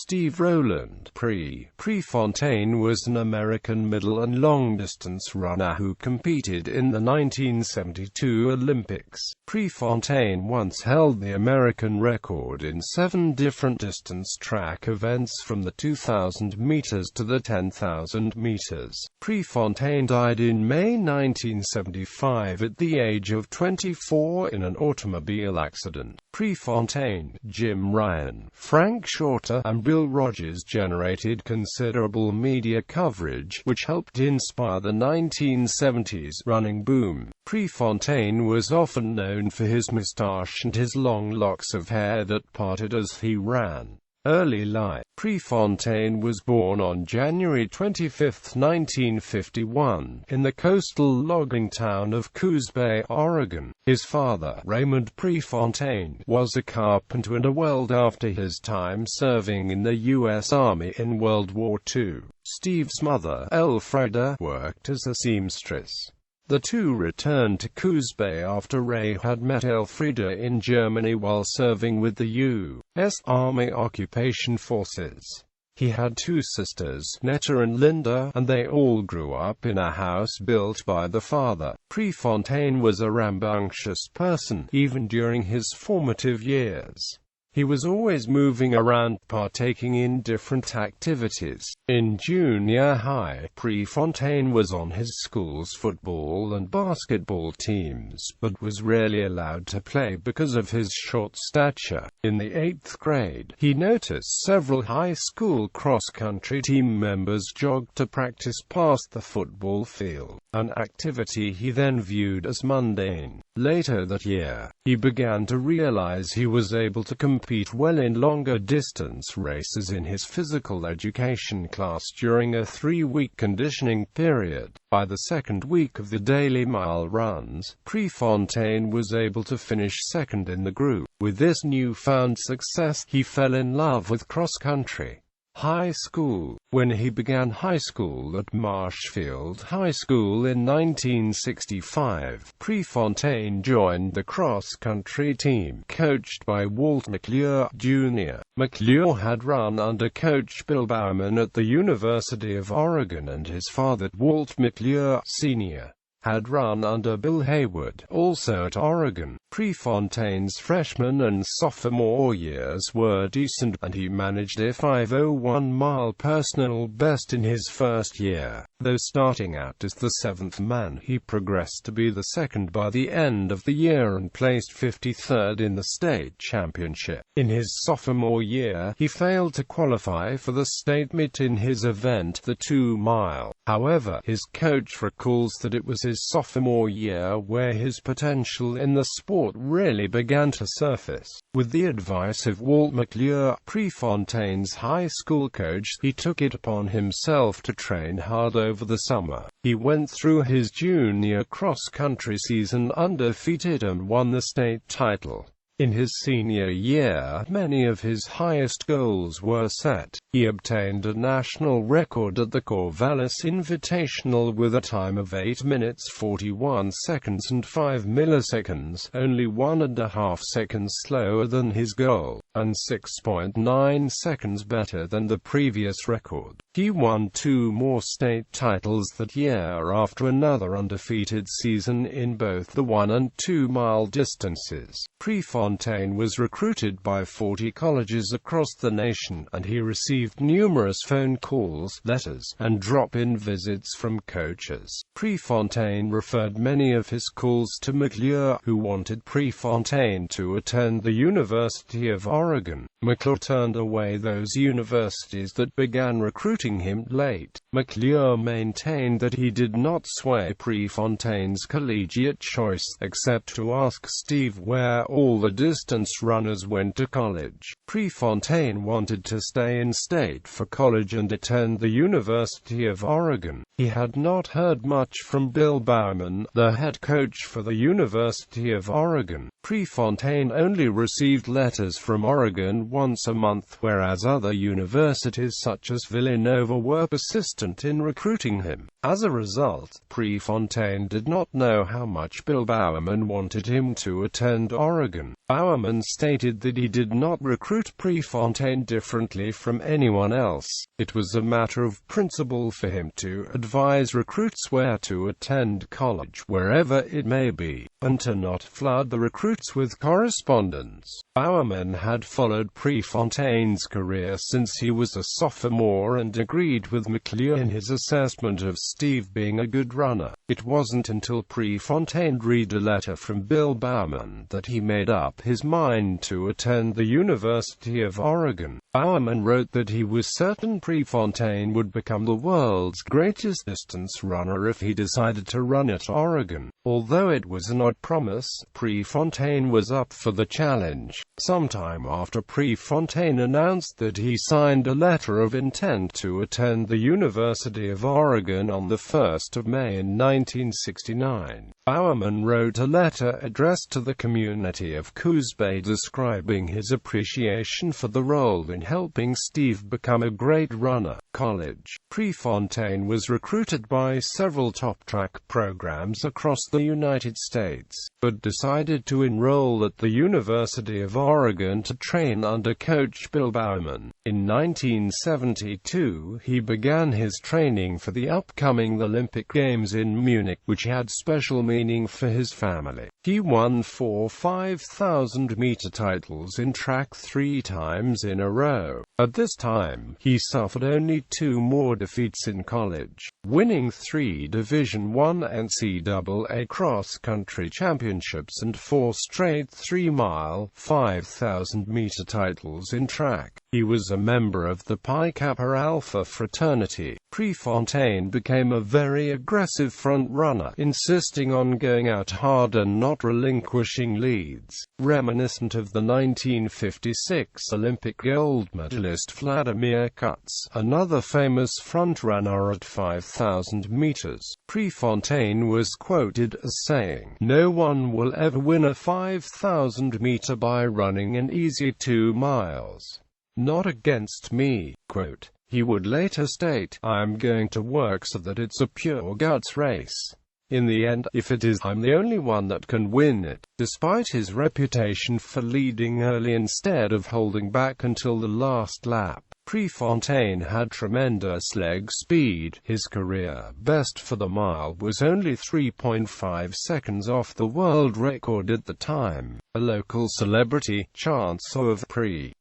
Steve Roland. Prefontaine was an American middle and long-distance runner who competed in the 1972 Olympics. Prefontaine once held the American record in 7 different distance track events from the 2,000 meters to the 10,000 meters. Prefontaine died in May 1975 at the age of 24 in an automobile accident. Prefontaine, Jim Ryun, Frank Shorter, and Bill Rodgers generated considerable media coverage, which helped inspire the 1970s running boom. Prefontaine was often known for his moustache and his long locks of hair that parted as he ran. Early life. Prefontaine was born on January 25, 1951, in the coastal logging town of Coos Bay, Oregon. His father, Raymond Prefontaine, was a carpenter and a welder after his time serving in the U.S. Army in World War II. Steve's mother, Elfrida, worked as a seamstress. The two returned to Coos Bay after Ray had met Elfrida in Germany while serving with the U.S. Army Occupation Forces. He had 2 sisters, Netta and Linda, and they all grew up in a house built by the father. Prefontaine was a rambunctious person, even during his formative years. He was always moving around, partaking in different activities. In junior high, Prefontaine was on his school's football and basketball teams, but was rarely allowed to play because of his short stature. In the 8th grade, he noticed several high school cross-country team members jog to practice past the football field, an activity he then viewed as mundane. Later that year, he began to realize he was able to compete well in longer distance races in his physical education class during a 3-week conditioning period. By the 2nd week of the daily mile runs, Prefontaine was able to finish second in the group. With this newfound success, he fell in love with cross-country. High school. When he began high school at Marshfield High School in 1965, Prefontaine joined the cross-country team, coached by Walt McClure, Jr. McClure had run under coach Bill Bowerman at the University of Oregon, and his father, Walt McClure, Sr., had run under Bill Haywood, also at Oregon. Prefontaine's freshman and sophomore years were decent, and he managed a 5:01 personal best in his first year. Though starting out as the 7th man, he progressed to be the 2nd by the end of the year and placed 53rd in the state championship. In his sophomore year, he failed to qualify for the state meet in his event, the 2-mile. However, his coach recalls that it was his sophomore year where his potential in the sport really began to surface. With the advice of Walt McClure, Prefontaine's high school coach, he took it upon himself to train hard over the summer. He went through his junior cross-country season undefeated and won the state title. In his senior year, many of his highest goals were set. He obtained a national record at the Corvallis Invitational with a time of 8 minutes 41 seconds and 5 milliseconds, only 1.5 seconds slower than his goal, and 6.9 seconds better than the previous record. He won 2 more state titles that year after another undefeated season in both the 1 and 2 mile distances. Prefontaine was recruited by 40 colleges across the nation, and he received numerous phone calls, letters, and drop-in visits from coaches. Prefontaine referred many of his calls to McClure, who wanted Prefontaine to attend the University of Oregon. McClure turned away those universities that began recruiting him late. McClure maintained that he did not sway Prefontaine's collegiate choice, except to ask Steve where all the distance runners went to college. Prefontaine wanted to stay in state for college and attend the University of Oregon. He had not heard much from Bill Bowerman, the head coach for the University of Oregon. Prefontaine only received letters from Oregon once a month, whereas other universities such as Villanova were persistent in recruiting him. As a result, Prefontaine did not know how much Bill Bowerman wanted him to attend Oregon. Bowerman stated that he did not recruit Prefontaine differently from anyone else. It was a matter of principle for him to advise recruits where to attend college, wherever it may be, and to not flood the recruits with correspondence. Bowerman had followed Prefontaine's career since he was a sophomore and agreed with McClure in his assessment of Steve being a good runner. It wasn't until Prefontaine read a letter from Bill Bowerman that he made up his mind to attend the University of Oregon. Bowerman wrote that he was certain Prefontaine would become the world's greatest distance runner if he decided to run at Oregon. Although it was an odd promise, Prefontaine was up for the challenge. Sometime after Prefontaine announced that he signed a letter of intent to attend the University of Oregon on the 1st of May in 1969, Bowerman wrote a letter addressed to the community of Coos Bay describing his appreciation for the role in helping Steve become a great runner. College. Prefontaine was recruited by several top track programs across the United States, but decided to enroll at the University of Oregon to train under coach Bill Bowerman. In 1972, he began his training for the upcoming Olympic Games in Munich, which had special meaning for his family. He won 4 5,000-meter titles in track 3 times in a row. At this time, he suffered only 2 more defeats in college, winning 3 Division I NCAA cross-country championships and 4 straight 3-mile, 5,000-meter titles in track. He was a member of the Pi Kappa Alpha fraternity. Prefontaine became a very aggressive front-runner, insisting on going out hard and not relinquishing leads, reminiscent of the 1956 Olympic gold medalist Vladimir Kutz, another famous front-runner at 5,000 meters. Prefontaine was quoted as saying, "No one will ever win a 5,000-meter by running an easy 2 miles. Not against me." Quote. He would later state, "I'm going to work so that it's a pure guts race. In the end, if it is, I'm the only one that can win it." Despite his reputation for leading early instead of holding back until the last lap, Prefontaine had tremendous leg speed. His career best for the mile was only 3.5 seconds off the world record at the time. A local celebrity, Chancellor of Pre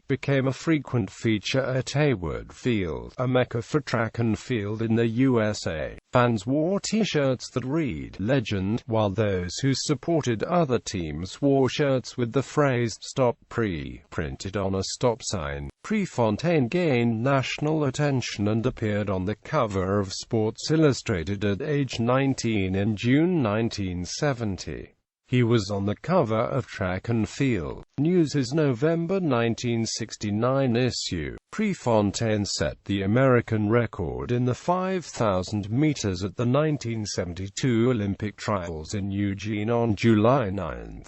became a frequent feature at Hayward Field, a mecca for track and field in the USA. Fans wore t-shirts that read "Legend," while those who supported other teams wore shirts with the phrase "Stop Pre" printed on a stop sign. Prefontaine gained national attention and appeared on the cover of Sports Illustrated at age 19 in June 1970. He was on the cover of Track and Field News' November 1969 issue. Prefontaine set the American record in the 5,000 meters at the 1972 Olympic trials in Eugene on July 9.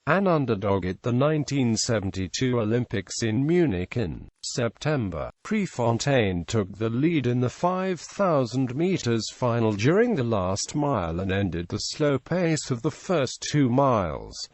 An underdog at the 1972 Olympics in Munich in September, Prefontaine took the lead in the 5,000 meters final during the last mile and ended the slow pace of the first 2 miles,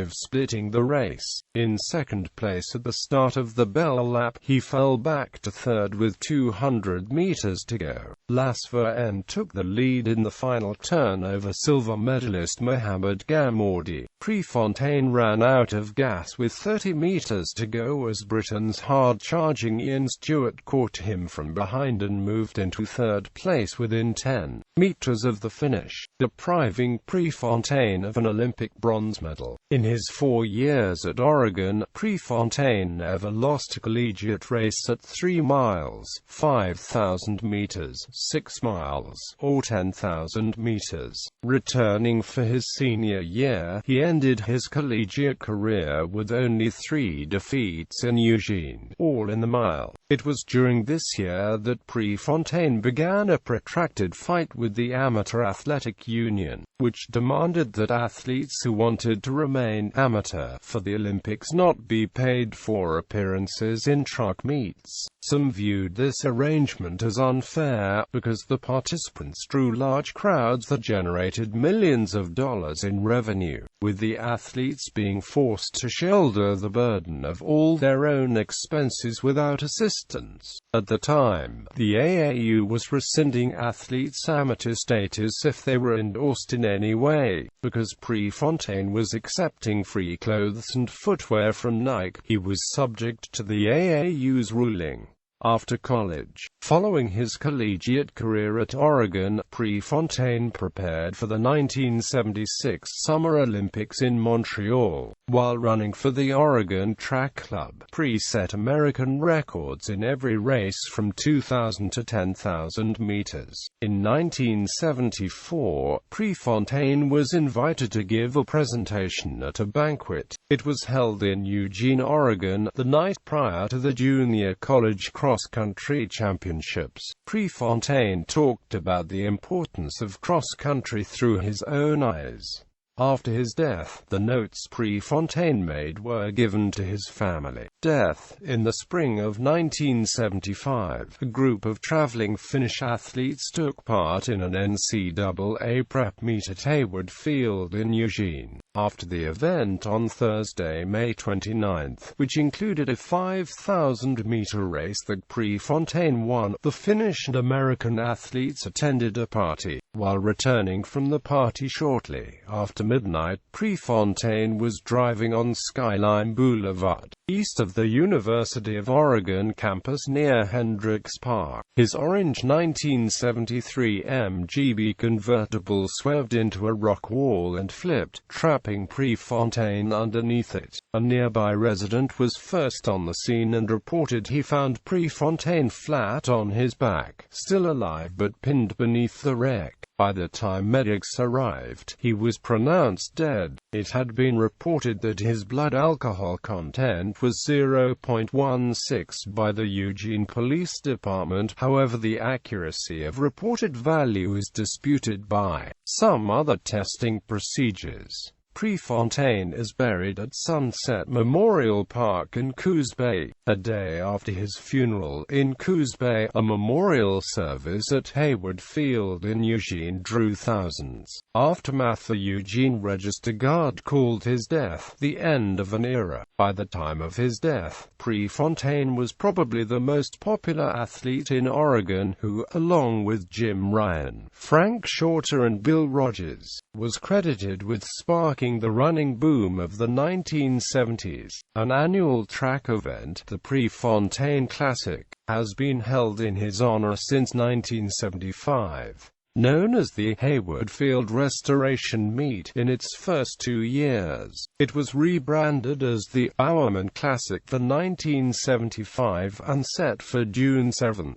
splitting the race. In second place at the start of the bell lap, he fell back to third with 200 meters to go. Lasverend took the lead in the final turn over silver medalist Mohamed Gamoudi. Prefontaine ran out of gas with 30 meters to go as Britain's hard-charging Ian Stewart caught him from behind and moved into third place within 10 meters of the finish, depriving Prefontaine of an Olympic bronze medal. In his 4 years at Oregon, Prefontaine never lost a collegiate race at 3 miles, 5,000 meters, 6 miles, or 10,000 meters. Returning for his senior year, he ended his collegiate career with only 3 defeats in Eugene, all in the mile. It was during this year that Prefontaine began a protracted fight with the Amateur Athletic Union, which demanded that athletes who wanted to remain amateur for the Olympics not be paid for appearances in track meets. Some viewed this arrangement as unfair, because the participants drew large crowds that generated millions of dollars in revenue, with the athletes athletes being forced to shoulder the burden of all their own expenses without assistance. At the time, the AAU was rescinding athletes' amateur status if they were endorsed in any way. Because Prefontaine was accepting free clothes and footwear from Nike, he was subject to the AAU's ruling. After college, following his collegiate career at Oregon, Prefontaine prepared for the 1976 Summer Olympics in Montreal. While running for the Oregon Track Club, Pre set American records in every race from 2,000 to 10,000 meters. In 1974, Prefontaine was invited to give a presentation at a banquet. It was held in Eugene, Oregon, the night prior to the Junior College Cross-Country Championships. Prefontaine talked about the importance of cross-country through his own eyes. After his death, the notes Prefontaine made were given to his family. Death. In the spring of 1975, a group of traveling Finnish athletes took part in an NCAA prep meet at Hayward Field in Eugene. After the event on Thursday, May 29, which included a 5,000-meter race that Prefontaine won, the Finnish and American athletes attended a party. While returning from the party shortly after midnight, Prefontaine was driving on Skyline Boulevard, east of the University of Oregon campus near Hendricks Park. His orange 1973 MGB convertible swerved into a rock wall and flipped, trapping Prefontaine underneath it. A nearby resident was first on the scene and reported he found Prefontaine flat on his back, still alive but pinned beneath the wreck. By the time medics arrived, he was pronounced dead. It had been reported that his blood alcohol content was 0.16 by the Eugene Police Department. However, the accuracy of reported value is disputed by some other testing procedures. Prefontaine is buried at Sunset Memorial Park in Coos Bay. A day after his funeral in Coos Bay, a memorial service at Hayward Field in Eugene drew thousands. Aftermath. The Eugene Register Guard called his death the end of an era. By the time of his death, Prefontaine was probably the most popular athlete in Oregon who, along with Jim Ryun, Frank Shorter and Bill Rodgers, was credited with sparking the running boom of the 1970s. An annual track event, the Prefontaine Classic, has been held in his honor since 1975. Known as the Hayward Field Restoration Meet in its first 2 years, it was rebranded as the Bowerman Classic the 1975 and set for June 7.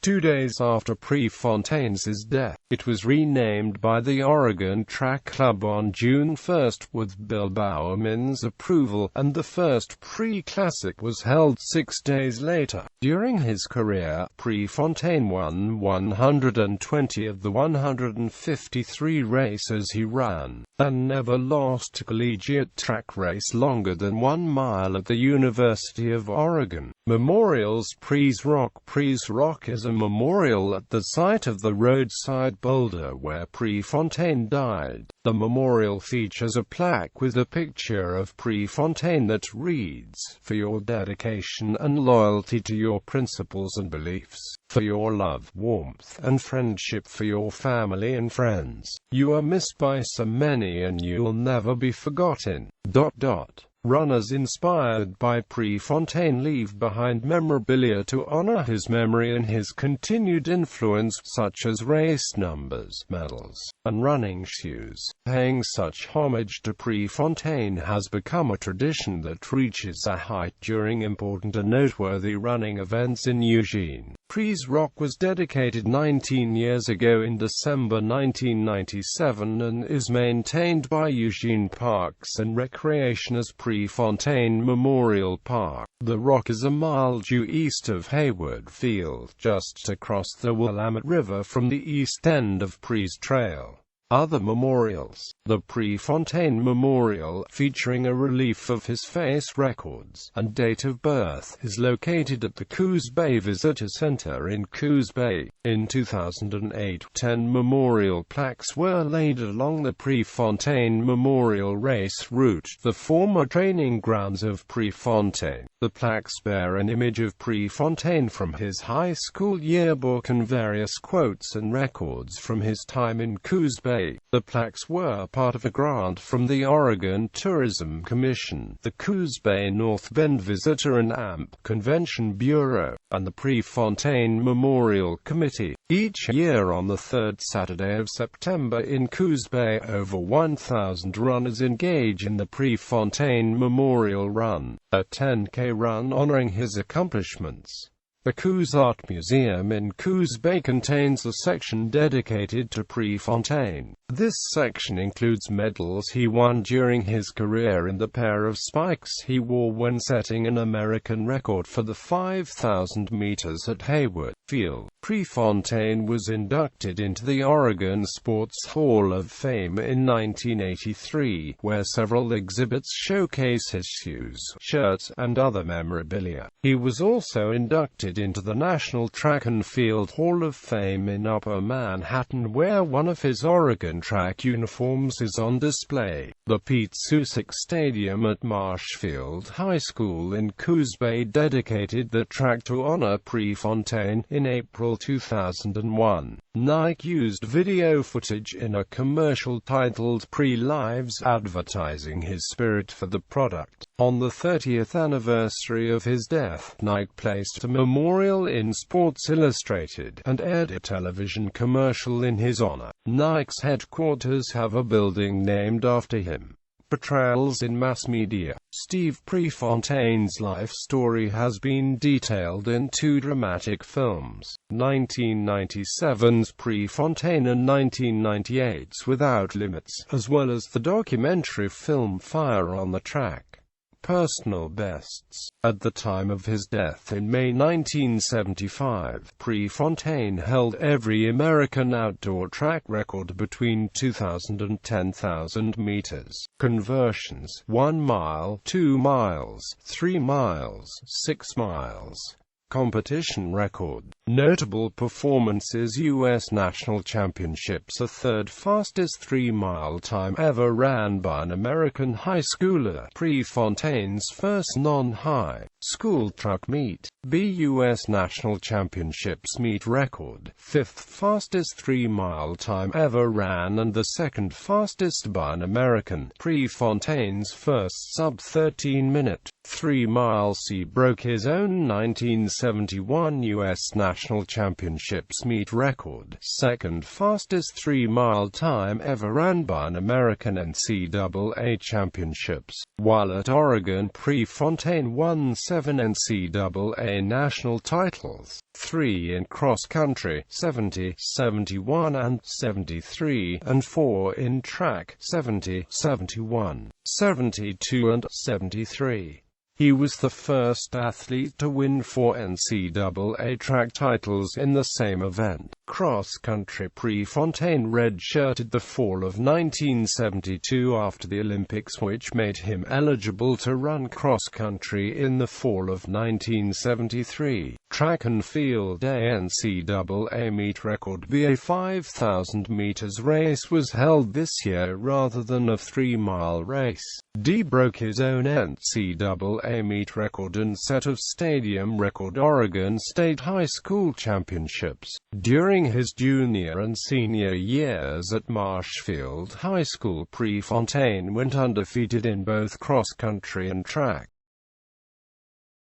2 days after Prefontaine's death, it was renamed by the Oregon Track Club on June 1 with Bill Bowerman's approval, and the first Pre-Classic was held 6 days later. During his career, Prefontaine won 120 of the 153 races he ran, and never lost a collegiate track race longer than 1 mile at the University of Oregon. Memorials. Pre's Rock is a memorial at the site of the roadside boulder where Prefontaine died. The memorial features a plaque with a picture of Prefontaine that reads, "For your dedication and loyalty to your principles and beliefs, for your love, warmth, and friendship for your family and friends. You are missed by so many and you'll never be forgotten." Runners inspired by Prefontaine leave behind memorabilia to honor his memory and his continued influence, such as race numbers, medals, and running shoes. Paying such homage to Prefontaine has become a tradition that reaches a height during important and noteworthy running events in Eugene. Pre's Rock was dedicated 19 years ago in December 1997 and is maintained by Eugene Parks and Recreation as Prefontaine Memorial Park. The rock is a mile due east of Hayward Field, just across the Willamette River from the east end of Pre's Trail. Other memorials. The Prefontaine Memorial, featuring a relief of his face, records, and date of birth, is located at the Coos Bay Visitor Center in Coos Bay. In 2008, 10 memorial plaques were laid along the Prefontaine Memorial Race route, the former training grounds of Prefontaine. The plaques bear an image of Prefontaine from his high school yearbook and various quotes and records from his time in Coos Bay. The plaques were part of a grant from the Oregon Tourism Commission, the Coos Bay North Bend Visitor and AMP Convention Bureau, and the Prefontaine Memorial Committee. Each year on the third Saturday of September in Coos Bay, over 1,000 runners engage in the Prefontaine Memorial Run, a 10K run honoring his accomplishments. The Coos Art Museum in Coos Bay contains a section dedicated to Prefontaine. This section includes medals he won during his career and the pair of spikes he wore when setting an American record for the 5,000 meters at Hayward Field. Prefontaine was inducted into the Oregon Sports Hall of Fame in 1983, where several exhibits showcase his shoes, shirts, and other memorabilia. He was also inducted into the National Track and Field Hall of Fame in Upper Manhattan, where one of his Oregon track uniforms is on display. The Pete Susick Stadium at Marshfield High School in Coos Bay dedicated the track to honor Prefontaine in April 2001. Nike used video footage in a commercial titled Pre-Lives, advertising his spirit for the product. On the 30th anniversary of his death, Nike placed a memorial in Sports Illustrated and aired a television commercial in his honor. Nike's headquarters have a building named after him. Portrayals in mass media. Steve Prefontaine's life story has been detailed in 2 dramatic films, 1997's Prefontaine and 1998's Without Limits, as well as the documentary film Fire on the Track. Personal bests. At the time of his death in May 1975, Prefontaine held every American outdoor track record between 2,000 and 10,000 meters. Conversions: 1 mile, 2 miles, 3 miles, 6 miles. Competition record. Notable performances: U.S. National Championships, a third fastest 3-mile time ever ran by an American high schooler, Prefontaine's first non-high school truck meet. U.S. National Championships meet record, 5th fastest 3-mile time ever ran and the 2nd fastest by an American, Prefontaine's first sub-13-minute 3-mile. He broke his own 1971 U.S. National Championships meet record, 2nd fastest 3-mile time ever ran by an American NCAA championships. While at Oregon, Prefontaine won 7 NCAA national titles, 3 in cross-country, 70, 71 and 73, and 4 in track, 70, 71, 72 and 73. He was the first athlete to win 4 NCAA track titles in the same event. Cross-country. Prefontaine redshirted the fall of 1972 after the Olympics, which made him eligible to run cross-country in the fall of 1973. Track and field. NCAA meet record. A 5,000 meters race was held this year rather than a 3-mile race. Broke his own NCAA meet record and set of stadium record Oregon State High School Championships. During his junior and senior years at Marshfield High School, Prefontaine went undefeated in both cross-country and track.